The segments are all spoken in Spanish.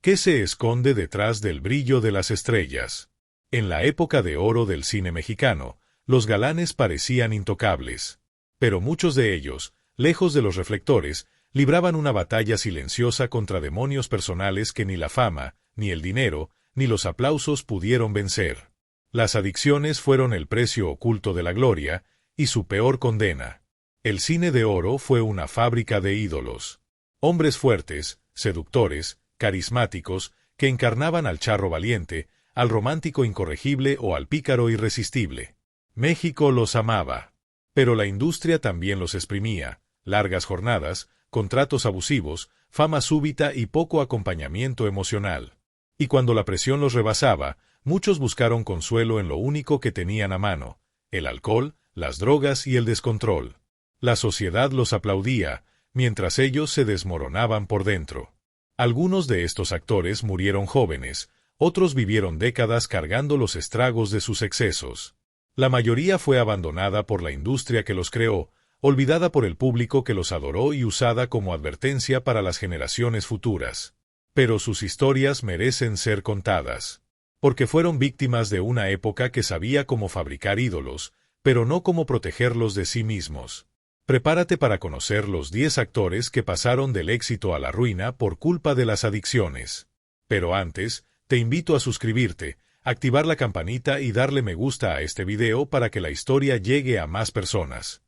¿Qué se esconde detrás del brillo de las estrellas? En la época de oro del cine mexicano, los galanes parecían intocables. Pero muchos de ellos, lejos de los reflectores, libraban una batalla silenciosa contra demonios personales que ni la fama, ni el dinero, ni los aplausos pudieron vencer. Las adicciones fueron el precio oculto de la gloria, y su peor condena. El cine de oro fue una fábrica de ídolos. Hombres fuertes, seductores, carismáticos, que encarnaban al charro valiente, al romántico incorregible o al pícaro irresistible. México los amaba. Pero la industria también los exprimía: largas jornadas, contratos abusivos, fama súbita y poco acompañamiento emocional. Y cuando la presión los rebasaba, muchos buscaron consuelo en lo único que tenían a mano: el alcohol, las drogas y el descontrol. La sociedad los aplaudía, mientras ellos se desmoronaban por dentro. Algunos de estos actores murieron jóvenes, otros vivieron décadas cargando los estragos de sus excesos. La mayoría fue abandonada por la industria que los creó, olvidada por el público que los adoró y usada como advertencia para las generaciones futuras. Pero sus historias merecen ser contadas. Porque fueron víctimas de una época que sabía cómo fabricar ídolos, pero no cómo protegerlos de sí mismos. Prepárate para conocer los 10 actores que pasaron del éxito a la ruina por culpa de las adicciones. Pero antes, te invito a suscribirte, activar la campanita y darle me gusta a este video para que la historia llegue a más personas.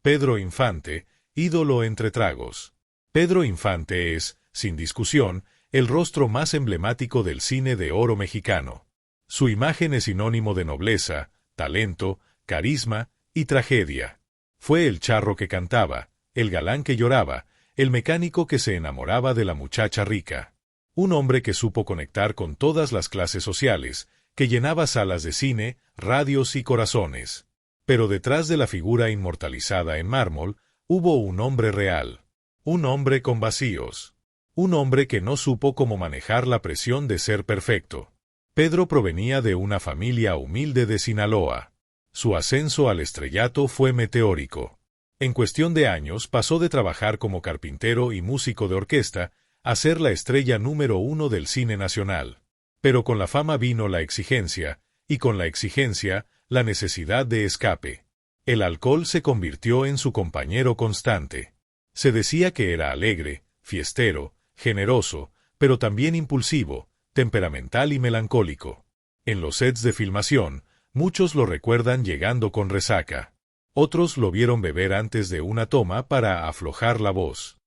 Pedro Infante, ídolo entre tragos. Pedro Infante es, sin discusión, el rostro más emblemático del cine de oro mexicano. Su imagen es sinónimo de nobleza, talento, carisma y tragedia. Fue el charro que cantaba, el galán que lloraba, el mecánico que se enamoraba de la muchacha rica. Un hombre que supo conectar con todas las clases sociales, que llenaba salas de cine, radios y corazones. Pero detrás de la figura inmortalizada en mármol, hubo un hombre real. Un hombre con vacíos. Un hombre que no supo cómo manejar la presión de ser perfecto. Pedro provenía de una familia humilde de Sinaloa. Su ascenso al estrellato fue meteórico. En cuestión de años pasó de trabajar como carpintero y músico de orquesta a ser la estrella número 1 del cine nacional. Pero con la fama vino la exigencia, y con la exigencia, la necesidad de escape. El alcohol se convirtió en su compañero constante. Se decía que era alegre, fiestero, generoso, pero también impulsivo, temperamental y melancólico. En los sets de filmación, muchos lo recuerdan llegando con resaca. Otros lo vieron beber antes de una toma para aflojar la voz.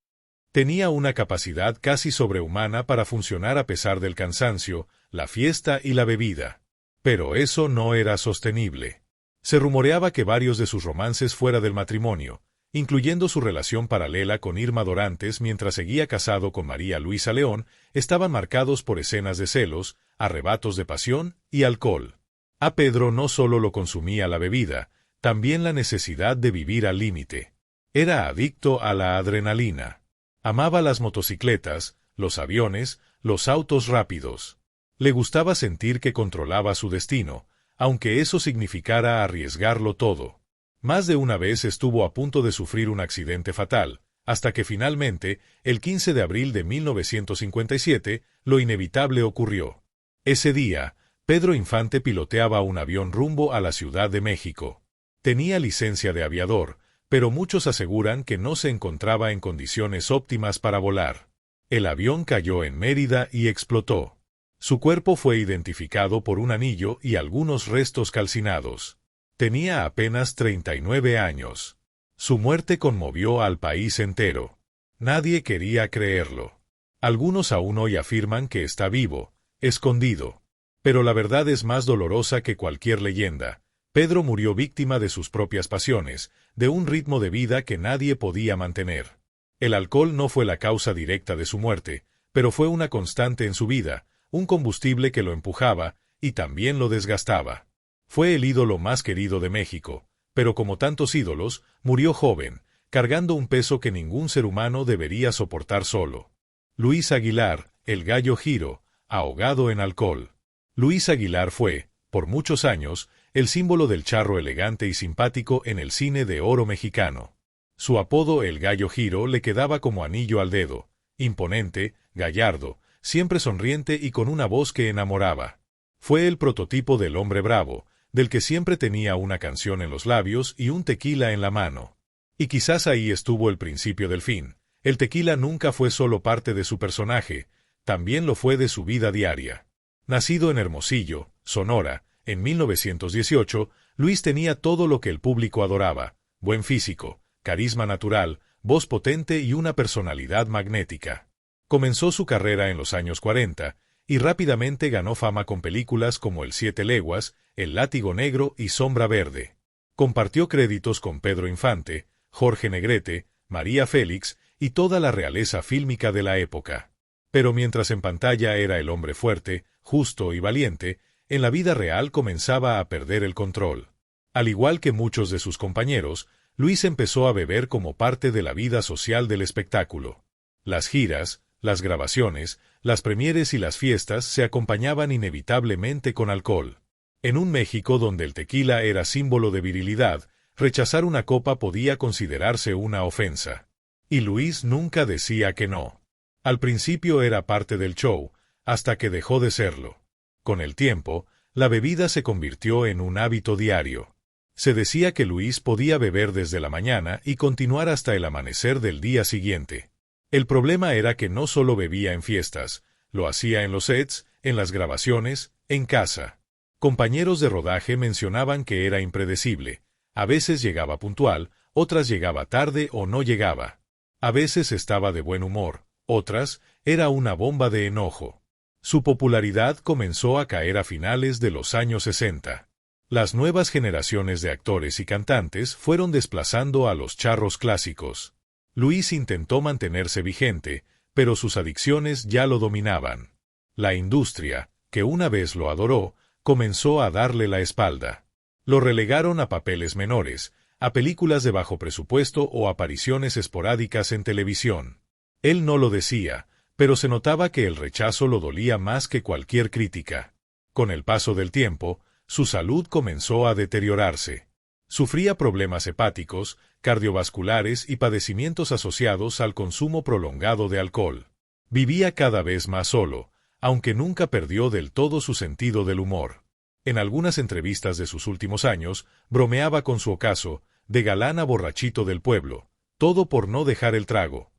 Tenía una capacidad casi sobrehumana para funcionar a pesar del cansancio, la fiesta y la bebida. Pero eso no era sostenible. Se rumoreaba que varios de sus romances fuera del matrimonio, incluyendo su relación paralela con Irma Dorantes mientras seguía casado con María Luisa León, estaban marcados por escenas de celos, arrebatos de pasión y alcohol. A Pedro no solo lo consumía la bebida, también la necesidad de vivir al límite. Era adicto a la adrenalina. Amaba las motocicletas, los aviones, los autos rápidos. Le gustaba sentir que controlaba su destino, aunque eso significara arriesgarlo todo. Más de una vez estuvo a punto de sufrir un accidente fatal, hasta que finalmente, el 15 de abril de 1957, lo inevitable ocurrió. Ese día, Pedro Infante piloteaba un avión rumbo a la Ciudad de México. Tenía licencia de aviador, pero muchos aseguran que no se encontraba en condiciones óptimas para volar. El avión cayó en Mérida y explotó. Su cuerpo fue identificado por un anillo y algunos restos calcinados. Tenía apenas 39 años. Su muerte conmovió al país entero. Nadie quería creerlo. Algunos aún hoy afirman que está vivo, escondido. Pero la verdad es más dolorosa que cualquier leyenda. Pedro murió víctima de sus propias pasiones, de un ritmo de vida que nadie podía mantener. El alcohol no fue la causa directa de su muerte, pero fue una constante en su vida, un combustible que lo empujaba y también lo desgastaba. Fue el ídolo más querido de México, pero como tantos ídolos, murió joven, cargando un peso que ningún ser humano debería soportar solo. Luis Aguilar, el Gallo Giro, ahogado en alcohol. Luis Aguilar fue, por muchos años, el símbolo del charro elegante y simpático en el cine de oro mexicano. Su apodo El Gallo Giro le quedaba como anillo al dedo, imponente, gallardo, siempre sonriente y con una voz que enamoraba. Fue el prototipo del hombre bravo, del que siempre tenía una canción en los labios y un tequila en la mano. Y quizás ahí estuvo el principio del fin. El tequila nunca fue solo parte de su personaje, también lo fue de su vida diaria. Nacido en Hermosillo, Sonora, en 1918, Luis tenía todo lo que el público adoraba: buen físico, carisma natural, voz potente y una personalidad magnética. Comenzó su carrera en los años 40, y rápidamente ganó fama con películas como El Siete Leguas, El Látigo Negro y Sombra Verde. Compartió créditos con Pedro Infante, Jorge Negrete, María Félix y toda la realeza fílmica de la época. Pero mientras en pantalla era el hombre fuerte, justo y valiente, en la vida real comenzaba a perder el control. Al igual que muchos de sus compañeros, Luis empezó a beber como parte de la vida social del espectáculo. Las giras, las grabaciones, las premieres y las fiestas se acompañaban inevitablemente con alcohol. En un México donde el tequila era símbolo de virilidad, rechazar una copa podía considerarse una ofensa. Y Luis nunca decía que no. Al principio era parte del show, hasta que dejó de serlo. Con el tiempo, la bebida se convirtió en un hábito diario. Se decía que Luis podía beber desde la mañana y continuar hasta el amanecer del día siguiente. El problema era que no solo bebía en fiestas, lo hacía en los sets, en las grabaciones, en casa. Compañeros de rodaje mencionaban que era impredecible. A veces llegaba puntual, otras llegaba tarde o no llegaba. A veces estaba de buen humor, otras era una bomba de enojo. Su popularidad comenzó a caer a finales de los años 60. Las nuevas generaciones de actores y cantantes fueron desplazando a los charros clásicos. Luis intentó mantenerse vigente, pero sus adicciones ya lo dominaban. La industria, que una vez lo adoró, comenzó a darle la espalda. Lo relegaron a papeles menores, a películas de bajo presupuesto o apariciones esporádicas en televisión. Él no lo decía, pero se notaba que el rechazo lo dolía más que cualquier crítica. Con el paso del tiempo, su salud comenzó a deteriorarse. Sufría problemas hepáticos, cardiovasculares y padecimientos asociados al consumo prolongado de alcohol. Vivía cada vez más solo, aunque nunca perdió del todo su sentido del humor. En algunas entrevistas de sus últimos años, bromeaba con su ocaso, de galán a borrachito del pueblo, todo por no dejar el trago.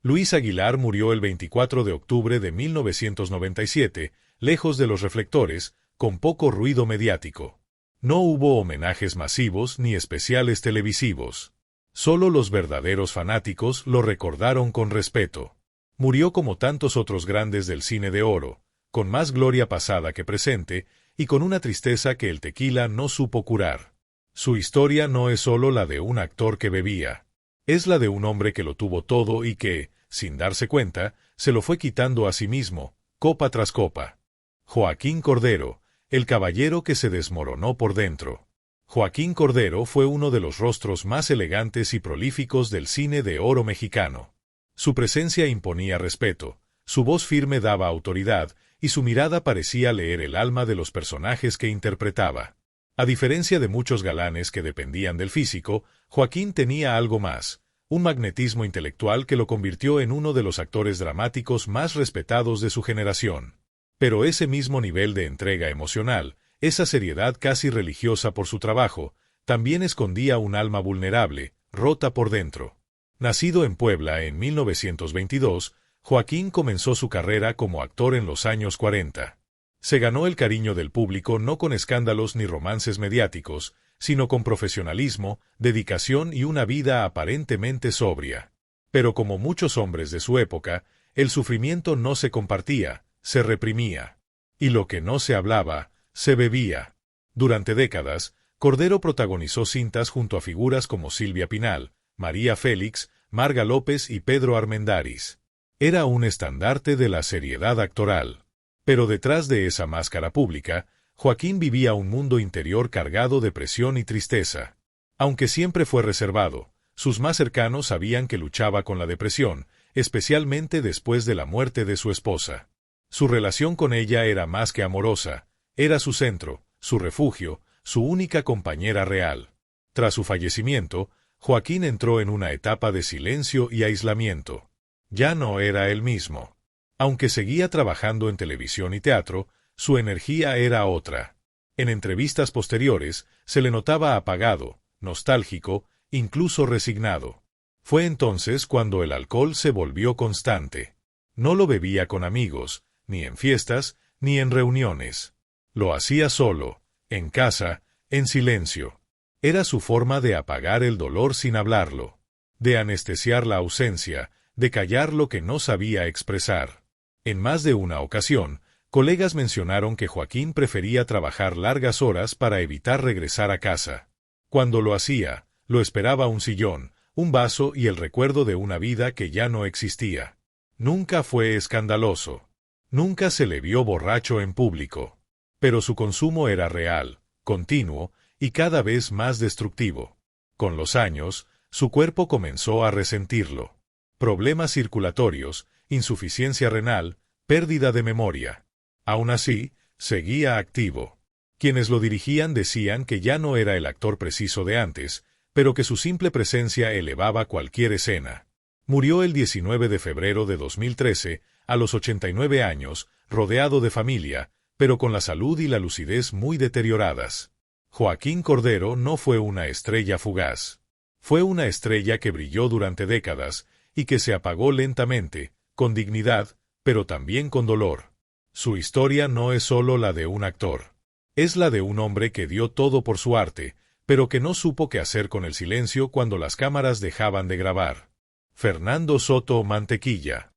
Luis Aguilar murió el 24 de octubre de 1997, lejos de los reflectores, con poco ruido mediático. No hubo homenajes masivos ni especiales televisivos. Solo los verdaderos fanáticos lo recordaron con respeto. Murió como tantos otros grandes del cine de oro, con más gloria pasada que presente, y con una tristeza que el tequila no supo curar. Su historia no es solo la de un actor que bebía. Es la de un hombre que lo tuvo todo y que, sin darse cuenta, se lo fue quitando a sí mismo, copa tras copa. Joaquín Cordero, el caballero que se desmoronó por dentro. Joaquín Cordero fue uno de los rostros más elegantes y prolíficos del cine de oro mexicano. Su presencia imponía respeto, su voz firme daba autoridad, y su mirada parecía leer el alma de los personajes que interpretaba. A diferencia de muchos galanes que dependían del físico, Joaquín tenía algo más, un magnetismo intelectual que lo convirtió en uno de los actores dramáticos más respetados de su generación. Pero ese mismo nivel de entrega emocional, esa seriedad casi religiosa por su trabajo, también escondía un alma vulnerable, rota por dentro. Nacido en Puebla en 1922, Joaquín comenzó su carrera como actor en los años 40. Se ganó el cariño del público no con escándalos ni romances mediáticos, sino con profesionalismo, dedicación y una vida aparentemente sobria. Pero como muchos hombres de su época, el sufrimiento no se compartía, se reprimía. Y lo que no se hablaba, se bebía. Durante décadas, Cordero protagonizó cintas junto a figuras como Silvia Pinal, María Félix, Marga López y Pedro Armendáriz. Era un estandarte de la seriedad actoral. Pero detrás de esa máscara pública, Joaquín vivía un mundo interior cargado de presión y tristeza. Aunque siempre fue reservado, sus más cercanos sabían que luchaba con la depresión, especialmente después de la muerte de su esposa. Su relación con ella era más que amorosa, era su centro, su refugio, su única compañera real. Tras su fallecimiento, Joaquín entró en una etapa de silencio y aislamiento. Ya no era el mismo. Aunque seguía trabajando en televisión y teatro, su energía era otra. En entrevistas posteriores, se le notaba apagado, nostálgico, incluso resignado. Fue entonces cuando el alcohol se volvió constante. No lo bebía con amigos, ni en fiestas, ni en reuniones. Lo hacía solo, en casa, en silencio. Era su forma de apagar el dolor sin hablarlo, de anestesiar la ausencia, de callar lo que no sabía expresar. En más de una ocasión, colegas mencionaron que Joaquín prefería trabajar largas horas para evitar regresar a casa. Cuando lo hacía, lo esperaba un sillón, un vaso y el recuerdo de una vida que ya no existía. Nunca fue escandaloso. Nunca se le vio borracho en público. Pero su consumo era real, continuo y cada vez más destructivo. Con los años, su cuerpo comenzó a resentirlo. Problemas circulatorios, insuficiencia renal, pérdida de memoria. Aún así, seguía activo. Quienes lo dirigían decían que ya no era el actor preciso de antes, pero que su simple presencia elevaba cualquier escena. Murió el 19 de febrero de 2013, a los 89 años, rodeado de familia, pero con la salud y la lucidez muy deterioradas. Joaquín Cordero no fue una estrella fugaz. Fue una estrella que brilló durante décadas y que se apagó lentamente, con dignidad, pero también con dolor. Su historia no es solo la de un actor. Es la de un hombre que dio todo por su arte, pero que no supo qué hacer con el silencio cuando las cámaras dejaban de grabar. Fernando Soto Mantequilla.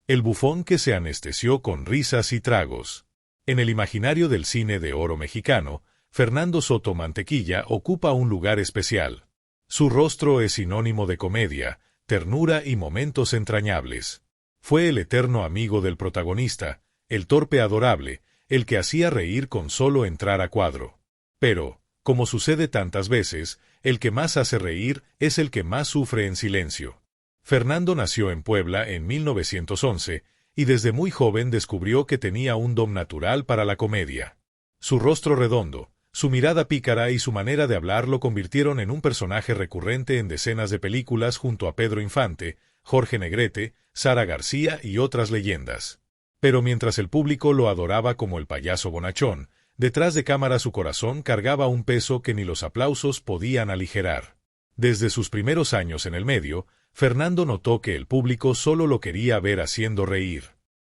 El bufón que se anestesió con risas y tragos. En el imaginario del cine de oro mexicano, Fernando Soto Mantequilla ocupa un lugar especial. Su rostro es sinónimo de comedia, ternura y momentos entrañables. Fue el eterno amigo del protagonista, el torpe adorable, el que hacía reír con solo entrar a cuadro. Pero, como sucede tantas veces, el que más hace reír es el que más sufre en silencio. Fernando nació en Puebla en 1911 y desde muy joven descubrió que tenía un don natural para la comedia. Su rostro redondo, su mirada pícara y su manera de hablar lo convirtieron en un personaje recurrente en decenas de películas junto a Pedro Infante, Jorge Negrete, Sara García y otras leyendas. Pero mientras el público lo adoraba como el payaso bonachón, detrás de cámara su corazón cargaba un peso que ni los aplausos podían aligerar. Desde sus primeros años en el medio, Fernando notó que el público solo lo quería ver haciendo reír.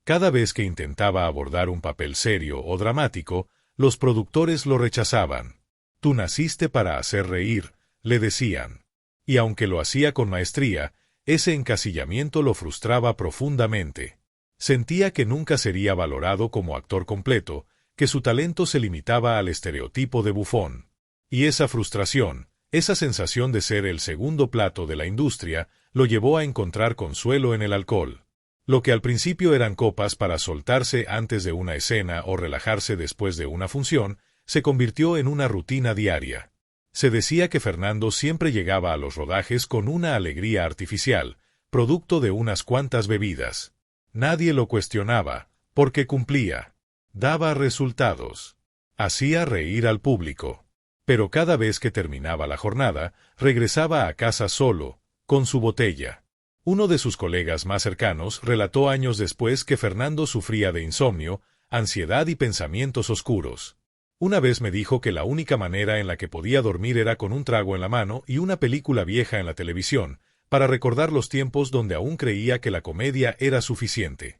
Cada vez que intentaba abordar un papel serio o dramático, los productores lo rechazaban. «Tú naciste para hacer reír», le decían. Y aunque lo hacía con maestría, ese encasillamiento lo frustraba profundamente. Sentía que nunca sería valorado como actor completo, que su talento se limitaba al estereotipo de bufón. Y esa frustración, esa sensación de ser el segundo plato de la industria, lo llevó a encontrar consuelo en el alcohol. Lo que al principio eran copas para soltarse antes de una escena o relajarse después de una función, se convirtió en una rutina diaria. Se decía que Fernando siempre llegaba a los rodajes con una alegría artificial, producto de unas cuantas bebidas. Nadie lo cuestionaba, porque cumplía. Daba resultados. Hacía reír al público. Pero cada vez que terminaba la jornada, regresaba a casa solo, con su botella. Uno de sus colegas más cercanos relató años después que Fernando sufría de insomnio, ansiedad y pensamientos oscuros. Una vez me dijo que la única manera en la que podía dormir era con un trago en la mano y una película vieja en la televisión, para recordar los tiempos donde aún creía que la comedia era suficiente.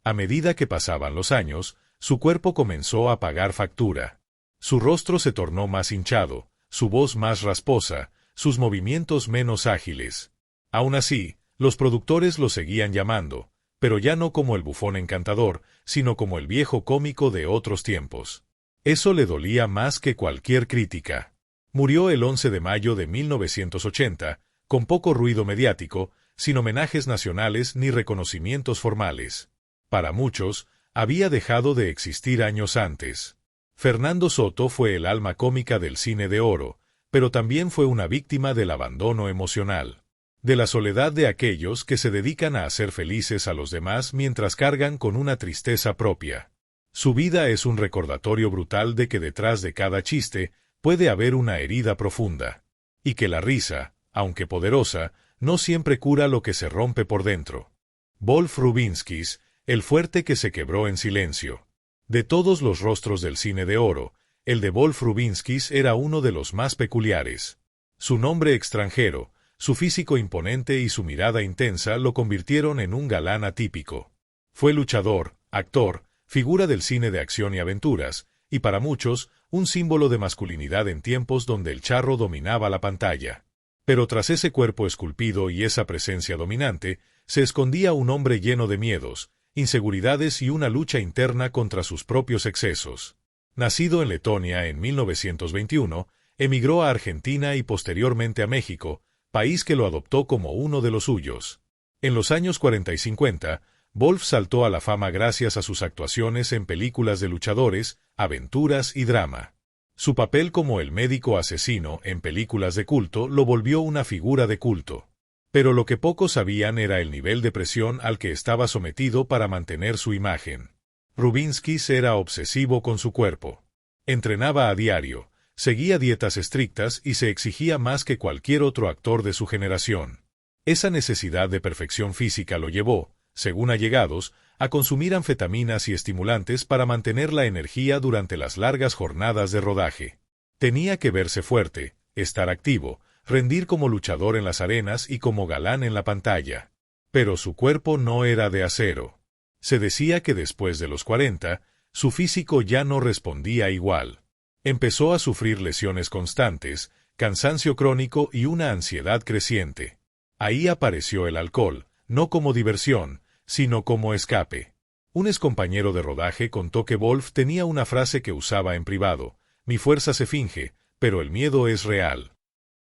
A medida que pasaban los años, su cuerpo comenzó a pagar factura. Su rostro se tornó más hinchado, su voz más rasposa, sus movimientos menos ágiles. Aún así, los productores lo seguían llamando, pero ya no como el bufón encantador, sino como el viejo cómico de otros tiempos. Eso le dolía más que cualquier crítica. Murió el 11 de mayo de 1980, con poco ruido mediático, sin homenajes nacionales ni reconocimientos formales. Para muchos, había dejado de existir años antes. Fernando Soto fue el alma cómica del cine de oro, pero también fue una víctima del abandono emocional. De la soledad de aquellos que se dedican a hacer felices a los demás mientras cargan con una tristeza propia. Su vida es un recordatorio brutal de que detrás de cada chiste puede haber una herida profunda, y que la risa, aunque poderosa, no siempre cura lo que se rompe por dentro. Wolf Rubinsky, el fuerte que se quebró en silencio. De todos los rostros del cine de oro, el de Wolf Rubinsky era uno de los más peculiares. Su nombre extranjero, su físico imponente y su mirada intensa lo convirtieron en un galán atípico. Fue luchador, actor, figura del cine de acción y aventuras, y para muchos, un símbolo de masculinidad en tiempos donde el charro dominaba la pantalla. Pero tras ese cuerpo esculpido y esa presencia dominante, se escondía un hombre lleno de miedos, inseguridades y una lucha interna contra sus propios excesos. Nacido en Letonia en 1921, emigró a Argentina y posteriormente a México, país que lo adoptó como uno de los suyos. En los años 40 y 50, Wolf saltó a la fama gracias a sus actuaciones en películas de luchadores, aventuras y drama. Su papel como el médico asesino en películas de culto lo volvió una figura de culto. Pero lo que pocos sabían era el nivel de presión al que estaba sometido para mantener su imagen. Rubinsky era obsesivo con su cuerpo. Entrenaba a diario, seguía dietas estrictas y se exigía más que cualquier otro actor de su generación. Esa necesidad de perfección física lo llevó, según allegados, a consumir anfetaminas y estimulantes para mantener la energía durante las largas jornadas de rodaje. Tenía que verse fuerte, estar activo, rendir como luchador en las arenas y como galán en la pantalla. Pero su cuerpo no era de acero. Se decía que después de los 40, su físico ya no respondía igual. Empezó a sufrir lesiones constantes, cansancio crónico y una ansiedad creciente. Ahí apareció el alcohol, no como diversión, sino como escape. Un excompañero de rodaje contó que Wolf tenía una frase que usaba en privado: «Mi fuerza se finge, pero el miedo es real».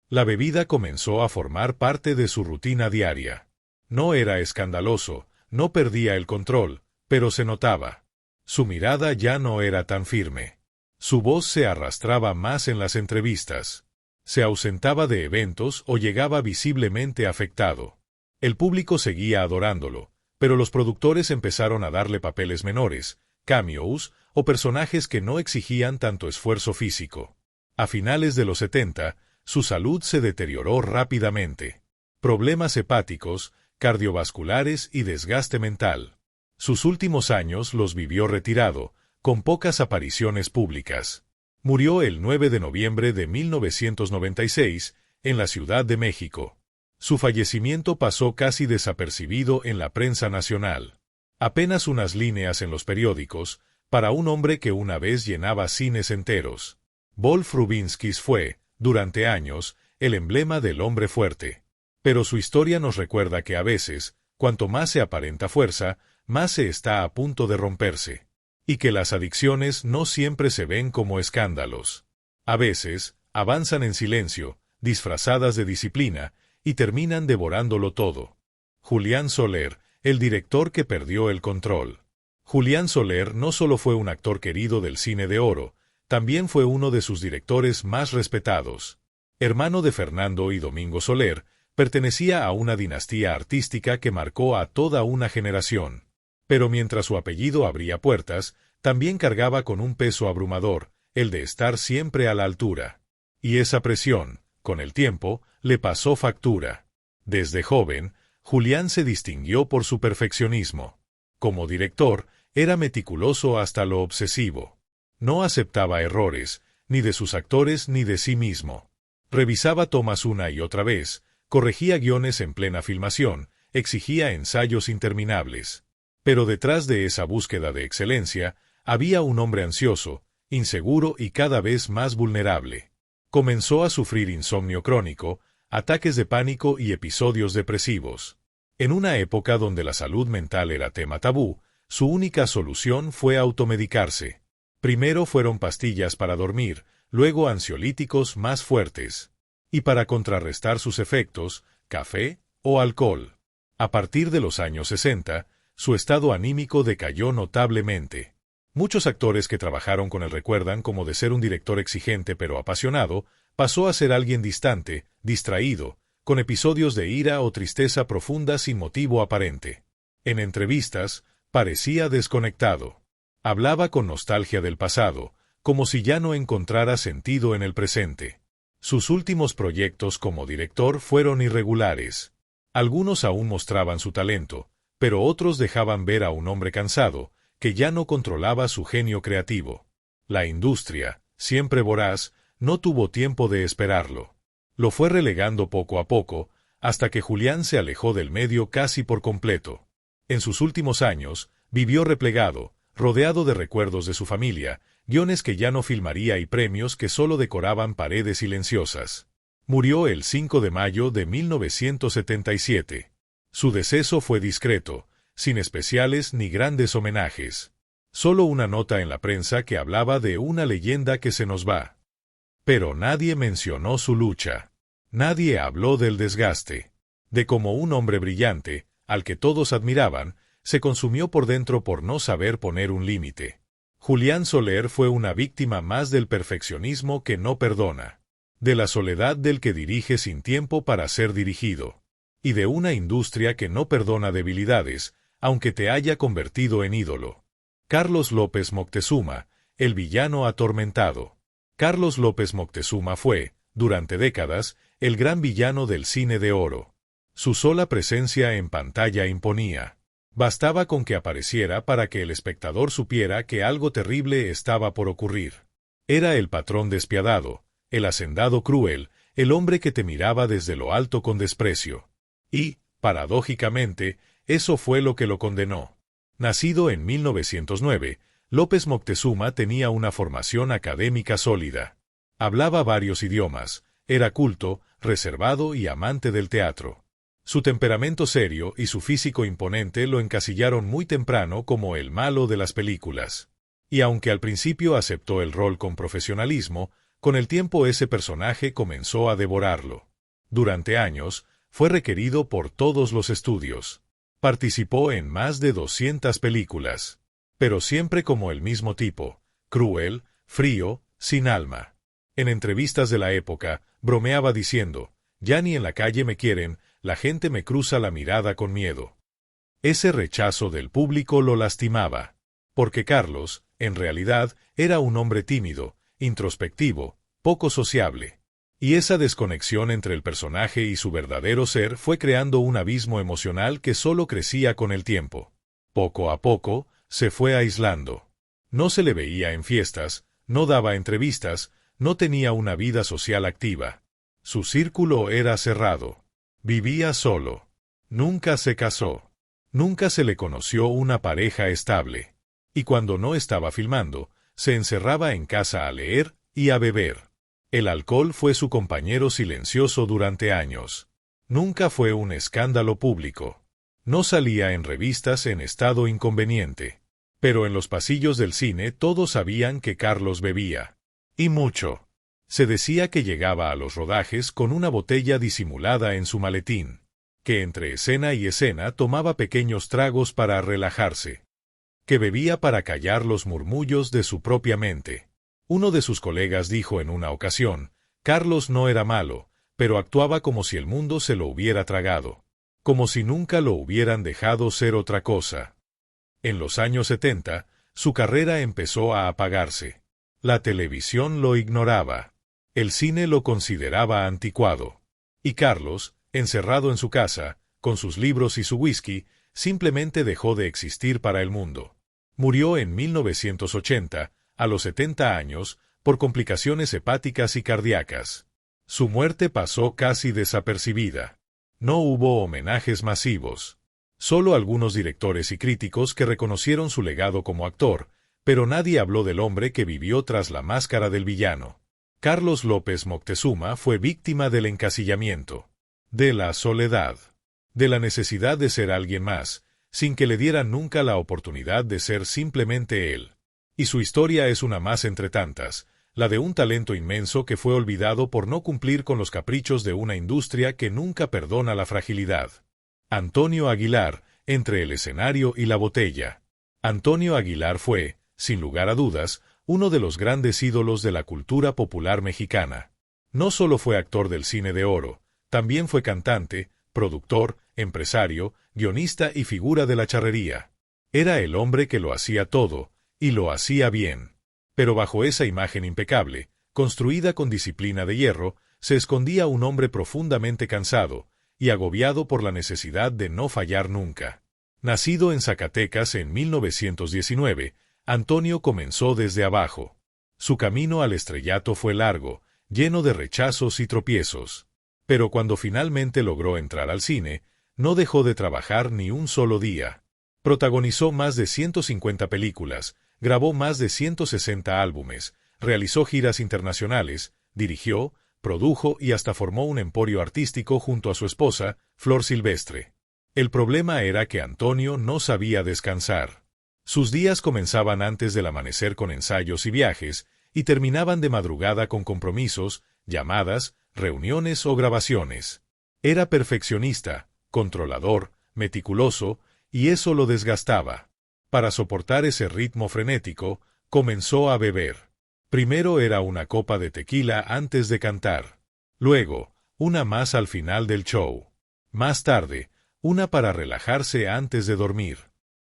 La bebida comenzó a formar parte de su rutina diaria. No era escandaloso, no perdía el control, pero se notaba. Su mirada ya no era tan firme. Su voz se arrastraba más en las entrevistas. Se ausentaba de eventos o llegaba visiblemente afectado. El público seguía adorándolo, pero los productores empezaron a darle papeles menores, cameos o personajes que no exigían tanto esfuerzo físico. A finales de los 70, su salud se deterioró rápidamente. Problemas hepáticos, cardiovasculares y desgaste mental. Sus últimos años los vivió retirado, con pocas apariciones públicas. Murió el 9 de noviembre de 1996, en la Ciudad de México. Su fallecimiento pasó casi desapercibido en la prensa nacional. Apenas unas líneas en los periódicos, para un hombre que una vez llenaba cines enteros. Wolf Rubinsky fue, durante años, el emblema del hombre fuerte. Pero su historia nos recuerda que a veces, cuanto más se aparenta fuerza, más se está a punto de romperse. Y que las adicciones no siempre se ven como escándalos. A veces, avanzan en silencio, disfrazadas de disciplina, y terminan devorándolo todo. Julián Soler, el director que perdió el control. Julián Soler no solo fue un actor querido del cine de oro, también fue uno de sus directores más respetados. Hermano de Fernando y Domingo Soler, pertenecía a una dinastía artística que marcó a toda una generación. Pero mientras su apellido abría puertas, también cargaba con un peso abrumador, el de estar siempre a la altura. Y esa presión, con el tiempo, le pasó factura. Desde joven, Julián se distinguió por su perfeccionismo. Como director, era meticuloso hasta lo obsesivo. No aceptaba errores, ni de sus actores ni de sí mismo. Revisaba tomas una y otra vez, corregía guiones en plena filmación, exigía ensayos interminables. Pero detrás de esa búsqueda de excelencia, había un hombre ansioso, inseguro y cada vez más vulnerable. Comenzó a sufrir insomnio crónico, ataques de pánico y episodios depresivos. En una época donde la salud mental era tema tabú, su única solución fue automedicarse. Primero fueron pastillas para dormir, luego ansiolíticos más fuertes. Y para contrarrestar sus efectos, café o alcohol. A partir de los años 60, su estado anímico decayó notablemente. Muchos actores que trabajaron con él recuerdan como de ser un director exigente pero apasionado, pasó a ser alguien distante, distraído, con episodios de ira o tristeza profunda sin motivo aparente. En entrevistas, parecía desconectado. Hablaba con nostalgia del pasado, como si ya no encontrara sentido en el presente. Sus últimos proyectos como director fueron irregulares. Algunos aún mostraban su talento, pero otros dejaban ver a un hombre cansado, que ya no controlaba su genio creativo. La industria, siempre voraz, no tuvo tiempo de esperarlo. Lo fue relegando poco a poco, hasta que Julián se alejó del medio casi por completo. En sus últimos años, vivió replegado, rodeado de recuerdos de su familia, guiones que ya no filmaría y premios que solo decoraban paredes silenciosas. Murió el 5 de mayo de 1977. Su deceso fue discreto, sin especiales ni grandes homenajes. Solo una nota en la prensa que hablaba de una leyenda que se nos va. Pero nadie mencionó su lucha. Nadie habló del desgaste. De cómo un hombre brillante, al que todos admiraban, se consumió por dentro por no saber poner un límite. Julián Soler fue una víctima más del perfeccionismo que no perdona, de la soledad del que dirige sin tiempo para ser dirigido, y de una industria que no perdona debilidades, aunque te haya convertido en ídolo. Carlos López Moctezuma, el villano atormentado. Carlos López Moctezuma fue, durante décadas, el gran villano del cine de oro. Su sola presencia en pantalla imponía. Bastaba con que apareciera para que el espectador supiera que algo terrible estaba por ocurrir. Era el patrón despiadado, el hacendado cruel, el hombre que te miraba desde lo alto con desprecio. Y, paradójicamente, eso fue lo que lo condenó. Nacido en 1909, López Moctezuma tenía una formación académica sólida. Hablaba varios idiomas, era culto, reservado y amante del teatro. Su temperamento serio y su físico imponente lo encasillaron muy temprano como el malo de las películas. Y aunque al principio aceptó el rol con profesionalismo, con el tiempo ese personaje comenzó a devorarlo. Durante años, fue requerido por todos los estudios. Participó en más de 200 películas. Pero siempre como el mismo tipo, cruel, frío, sin alma. En entrevistas de la época, bromeaba diciendo, «Ya ni en la calle me quieren, la gente me cruza la mirada con miedo». Ese rechazo del público lo lastimaba, porque Carlos, en realidad, era un hombre tímido, introspectivo, poco sociable. Y esa desconexión entre el personaje y su verdadero ser fue creando un abismo emocional que solo crecía con el tiempo. Poco a poco, se fue aislando. No se le veía en fiestas, no daba entrevistas, no tenía una vida social activa. Su círculo era cerrado. Vivía solo. Nunca se casó. Nunca se le conoció una pareja estable. Y cuando no estaba filmando, se encerraba en casa a leer y a beber. El alcohol fue su compañero silencioso durante años. Nunca fue un escándalo público. No salía en revistas en estado inconveniente. Pero en los pasillos del cine todos sabían que Carlos bebía. Y mucho. Se decía que llegaba a los rodajes con una botella disimulada en su maletín, que entre escena y escena tomaba pequeños tragos para relajarse, que bebía para callar los murmullos de su propia mente. Uno de sus colegas dijo en una ocasión, Carlos no era malo, pero actuaba como si el mundo se lo hubiera tragado, como si nunca lo hubieran dejado ser otra cosa. En los años 70, su carrera empezó a apagarse. La televisión lo ignoraba. El cine lo consideraba anticuado. Y Carlos, encerrado en su casa, con sus libros y su whisky, simplemente dejó de existir para el mundo. Murió en 1980, a los 70 años, por complicaciones hepáticas y cardíacas. Su muerte pasó casi desapercibida. No hubo homenajes masivos. Solo algunos directores y críticos que reconocieron su legado como actor, pero nadie habló del hombre que vivió tras la máscara del villano. Carlos López Moctezuma fue víctima del encasillamiento, de la soledad, de la necesidad de ser alguien más, sin que le dieran nunca la oportunidad de ser simplemente él. Y su historia es una más entre tantas, la de un talento inmenso que fue olvidado por no cumplir con los caprichos de una industria que nunca perdona la fragilidad. Antonio Aguilar, entre el escenario y la botella. Antonio Aguilar fue, sin lugar a dudas, uno de los grandes ídolos de la cultura popular mexicana. No solo fue actor del cine de oro, también fue cantante, productor, empresario, guionista y figura de la charrería. Era el hombre que lo hacía todo, y lo hacía bien. Pero bajo esa imagen impecable, construida con disciplina de hierro, se escondía un hombre profundamente cansado, y agobiado por la necesidad de no fallar nunca. Nacido en Zacatecas en 1919, Antonio comenzó desde abajo. Su camino al estrellato fue largo, lleno de rechazos y tropiezos. Pero cuando finalmente logró entrar al cine, no dejó de trabajar ni un solo día. Protagonizó más de 150 películas, grabó más de 160 álbumes, realizó giras internacionales, dirigió, produjo y hasta formó un emporio artístico junto a su esposa, Flor Silvestre. El problema era que Antonio no sabía descansar. Sus días comenzaban antes del amanecer con ensayos y viajes, y terminaban de madrugada con compromisos, llamadas, reuniones o grabaciones. Era perfeccionista, controlador, meticuloso, y eso lo desgastaba. Para soportar ese ritmo frenético, comenzó a beber. Primero era una copa de tequila antes de cantar. Luego, una más al final del show. Más tarde, una para relajarse antes de dormir.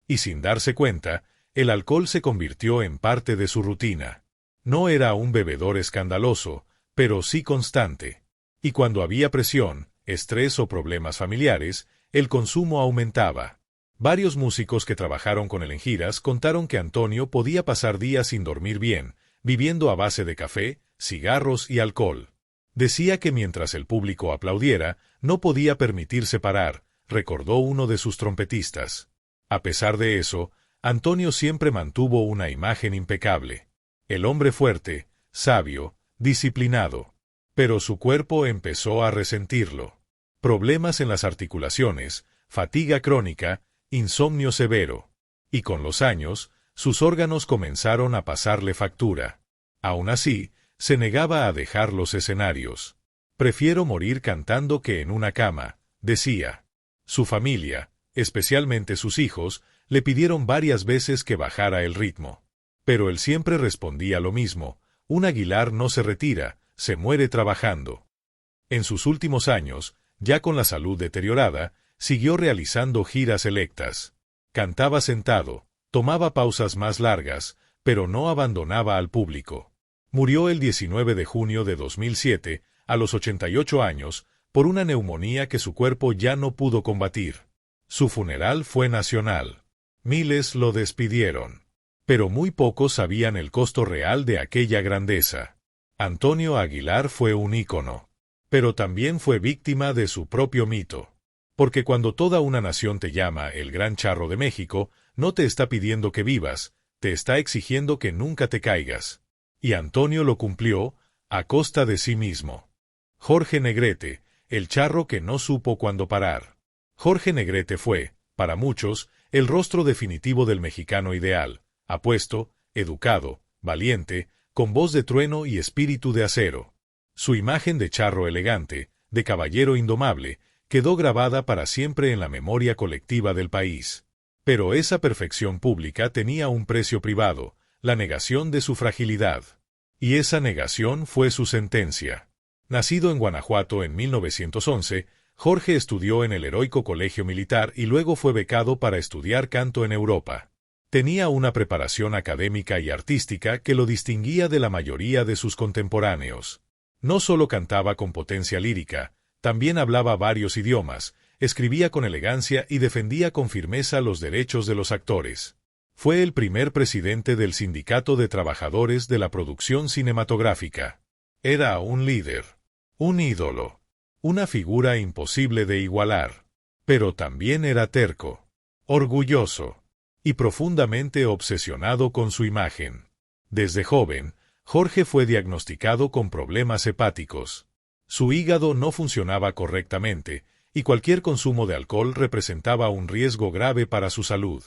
Y sin darse cuenta, el alcohol se convirtió en parte de su rutina. No era un bebedor escandaloso, pero sí constante. Y cuando había presión, estrés o problemas familiares, el consumo aumentaba. Varios músicos que trabajaron con él en giras contaron que Antonio podía pasar días sin dormir bien, viviendo a base de café, cigarros y alcohol. Decía que mientras el público aplaudiera, no podía permitirse parar, recordó uno de sus trompetistas. A pesar de eso, Antonio siempre mantuvo una imagen impecable. El hombre fuerte, sabio, disciplinado. Pero su cuerpo empezó a resentirlo. Problemas en las articulaciones, fatiga crónica, insomnio severo. Y con los años, sus órganos comenzaron a pasarle factura. Aún así, se negaba a dejar los escenarios. Prefiero morir cantando que en una cama, decía. Su familia, especialmente sus hijos, le pidieron varias veces que bajara el ritmo. Pero él siempre respondía lo mismo: un Aguilar no se retira, se muere trabajando. En sus últimos años, ya con la salud deteriorada, siguió realizando giras selectas. Cantaba sentado, tomaba pausas más largas, pero no abandonaba al público. Murió el 19 de junio de 2007, a los 88 años, por una neumonía que su cuerpo ya no pudo combatir. Su funeral fue nacional. Miles lo despidieron. Pero muy pocos sabían el costo real de aquella grandeza. Antonio Aguilar fue un ícono. Pero también fue víctima de su propio mito. Porque cuando toda una nación te llama el Gran Charro de México, no te está pidiendo que vivas, te está exigiendo que nunca te caigas. Y Antonio lo cumplió, a costa de sí mismo. Jorge Negrete, el charro que no supo cuándo parar. Jorge Negrete fue, para muchos, el rostro definitivo del mexicano ideal, apuesto, educado, valiente, con voz de trueno y espíritu de acero. Su imagen de charro elegante, de caballero indomable, quedó grabada para siempre en la memoria colectiva del país. Pero esa perfección pública tenía un precio privado, la negación de su fragilidad. Y esa negación fue su sentencia. Nacido en Guanajuato en 1911, Jorge estudió en el heroico Colegio Militar y luego fue becado para estudiar canto en Europa. Tenía una preparación académica y artística que lo distinguía de la mayoría de sus contemporáneos. No solo cantaba con potencia lírica, también hablaba varios idiomas, escribía con elegancia y defendía con firmeza los derechos de los actores. Fue el primer presidente del Sindicato de Trabajadores de la Producción Cinematográfica. Era un líder, un ídolo, una figura imposible de igualar. Pero también era terco, orgulloso y profundamente obsesionado con su imagen. Desde joven, Jorge fue diagnosticado con problemas hepáticos. Su hígado no funcionaba correctamente, y cualquier consumo de alcohol representaba un riesgo grave para su salud.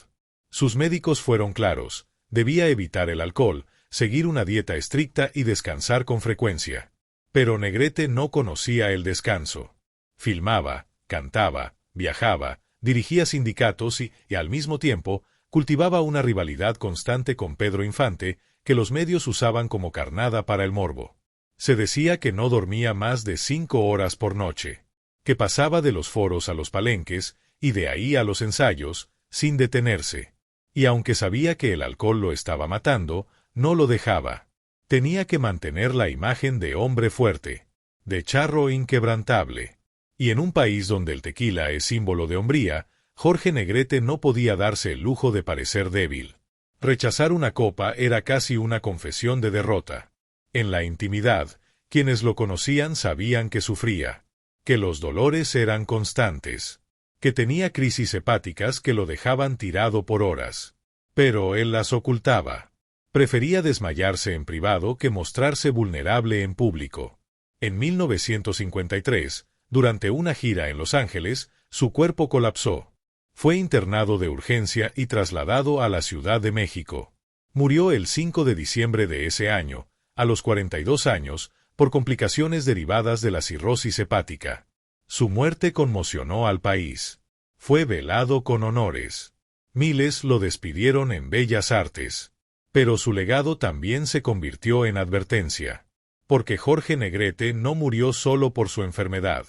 Sus médicos fueron claros: debía evitar el alcohol, seguir una dieta estricta y descansar con frecuencia. Pero Negrete no conocía el descanso. Filmaba, cantaba, viajaba, dirigía sindicatos y, al mismo tiempo, cultivaba una rivalidad constante con Pedro Infante, que los medios usaban como carnada para el morbo. Se decía que no dormía más de 5 horas por noche, que pasaba de los foros a los palenques, y de ahí a los ensayos, sin detenerse. Y aunque sabía que el alcohol lo estaba matando, no lo dejaba. Tenía que mantener la imagen de hombre fuerte, de charro inquebrantable. Y en un país donde el tequila es símbolo de hombría, Jorge Negrete no podía darse el lujo de parecer débil. Rechazar una copa era casi una confesión de derrota. En la intimidad, quienes lo conocían sabían que sufría, que los dolores eran constantes, que tenía crisis hepáticas que lo dejaban tirado por horas. Pero él las ocultaba. Prefería desmayarse en privado que mostrarse vulnerable en público. En 1953, durante una gira en Los Ángeles, su cuerpo colapsó. Fue internado de urgencia y trasladado a la Ciudad de México. Murió el 5 de diciembre de ese año, a los 42 años, por complicaciones derivadas de la cirrosis hepática. Su muerte conmocionó al país. Fue velado con honores. Miles lo despidieron en Bellas Artes. Pero su legado también se convirtió en advertencia. Porque Jorge Negrete no murió solo por su enfermedad.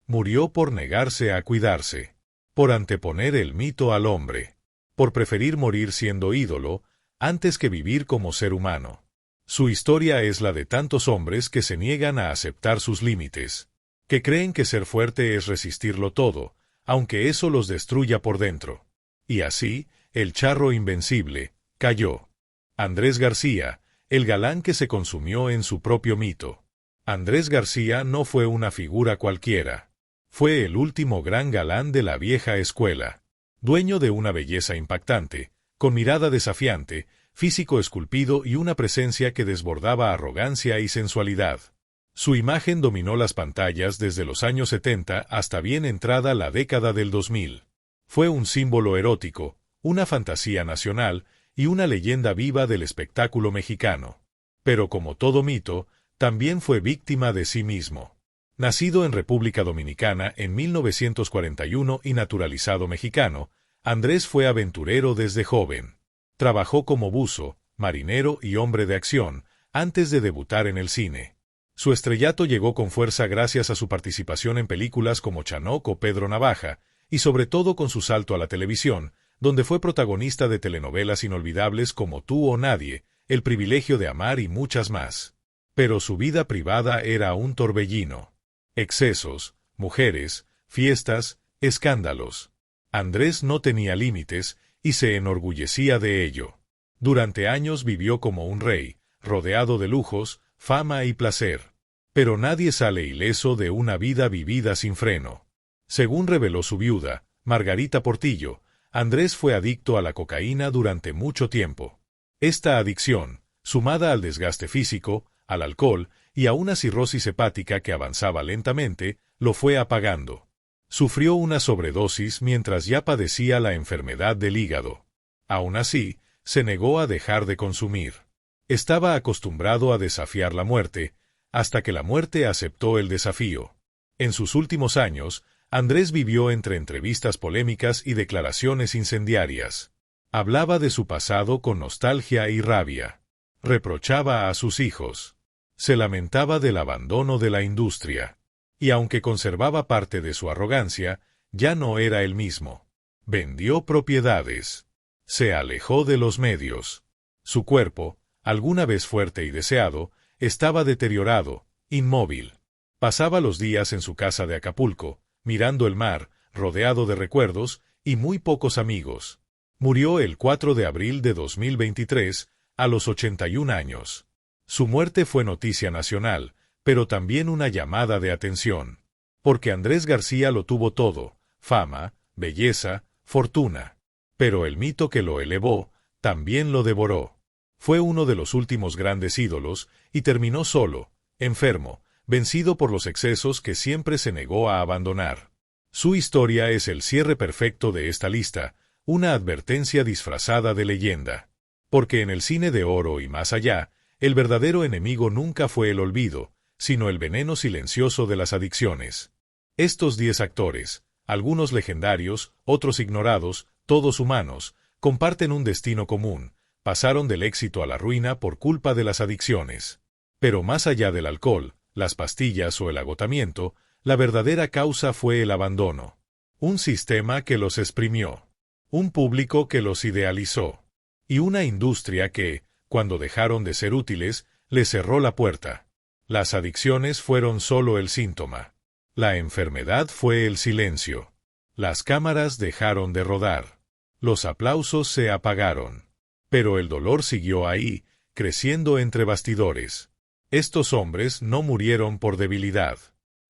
Murió por negarse a cuidarse. Por anteponer el mito al hombre. Por preferir morir siendo ídolo, antes que vivir como ser humano. Su historia es la de tantos hombres que se niegan a aceptar sus límites. Que creen que ser fuerte es resistirlo todo, aunque eso los destruya por dentro. Y así, el charro invencible, cayó. Andrés García, el galán que se consumió en su propio mito. Andrés García no fue una figura cualquiera. Fue el último gran galán de la vieja escuela. Dueño de una belleza impactante, con mirada desafiante, físico esculpido y una presencia que desbordaba arrogancia y sensualidad. Su imagen dominó las pantallas desde los años 70 hasta bien entrada la década del 2000. Fue un símbolo erótico, una fantasía nacional y una leyenda viva del espectáculo mexicano. Pero como todo mito, también fue víctima de sí mismo. Nacido en República Dominicana en 1941 y naturalizado mexicano, Andrés fue aventurero desde joven. Trabajó como buzo, marinero y hombre de acción, antes de debutar en el cine. Su estrellato llegó con fuerza gracias a su participación en películas como Chanoc o Pedro Navaja, y sobre todo con su salto a la televisión, donde fue protagonista de telenovelas inolvidables como Tú o Nadie, El privilegio de amar y muchas más. Pero su vida privada era un torbellino. Excesos, mujeres, fiestas, escándalos. Andrés no tenía límites y se enorgullecía de ello. Durante años vivió como un rey, rodeado de lujos, fama y placer. Pero nadie sale ileso de una vida vivida sin freno. Según reveló su viuda, Margarita Portillo, Andrés fue adicto a la cocaína durante mucho tiempo. Esta adicción, sumada al desgaste físico, al alcohol y a una cirrosis hepática que avanzaba lentamente, lo fue apagando. Sufrió una sobredosis mientras ya padecía la enfermedad del hígado. Aún así, se negó a dejar de consumir. Estaba acostumbrado a desafiar la muerte, hasta que la muerte aceptó el desafío. En sus últimos años, Andrés vivió entre entrevistas polémicas y declaraciones incendiarias. Hablaba de su pasado con nostalgia y rabia. Reprochaba a sus hijos. Se lamentaba del abandono de la industria. Y aunque conservaba parte de su arrogancia, ya no era el mismo. Vendió propiedades. Se alejó de los medios. Su cuerpo, alguna vez fuerte y deseado, estaba deteriorado, inmóvil. Pasaba los días en su casa de Acapulco, mirando el mar, rodeado de recuerdos y muy pocos amigos. Murió el 4 de abril de 2023, a los 81 años. Su muerte fue noticia nacional, pero también una llamada de atención. Porque Andrés García lo tuvo todo: fama, belleza, fortuna. Pero el mito que lo elevó, también lo devoró. Fue uno de los últimos grandes ídolos, y terminó solo, enfermo, vencido por los excesos que siempre se negó a abandonar. Su historia es el cierre perfecto de esta lista, una advertencia disfrazada de leyenda. Porque en el cine de oro y más allá, el verdadero enemigo nunca fue el olvido, sino el veneno silencioso de las adicciones. Estos 10 actores, algunos legendarios, otros ignorados, todos humanos, comparten un destino común: pasaron del éxito a la ruina por culpa de las adicciones. Pero más allá del alcohol, las pastillas o el agotamiento, la verdadera causa fue el abandono. Un sistema que los exprimió. Un público que los idealizó. Y una industria que, cuando dejaron de ser útiles, les cerró la puerta. Las adicciones fueron solo el síntoma. La enfermedad fue el silencio. Las cámaras dejaron de rodar. Los aplausos se apagaron. Pero el dolor siguió ahí, creciendo entre bastidores. Estos hombres no murieron por debilidad.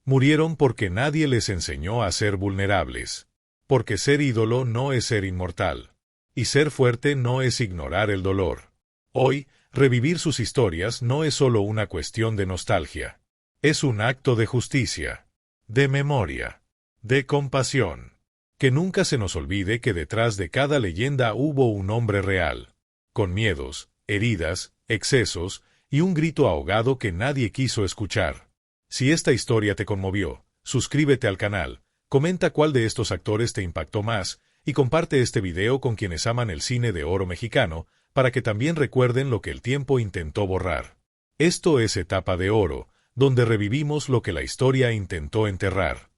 Murieron porque nadie les enseñó a ser vulnerables. Porque ser ídolo no es ser inmortal. Y ser fuerte no es ignorar el dolor. Hoy, revivir sus historias no es solo una cuestión de nostalgia. Es un acto de justicia, de memoria, de compasión. Que nunca se nos olvide que detrás de cada leyenda hubo un hombre real, con miedos, heridas, excesos y un grito ahogado que nadie quiso escuchar. Si esta historia te conmovió, suscríbete al canal, comenta cuál de estos actores te impactó más y comparte este video con quienes aman el cine de oro mexicano para que también recuerden lo que el tiempo intentó borrar. Esto es Etapa de Oro, donde revivimos lo que la historia intentó enterrar.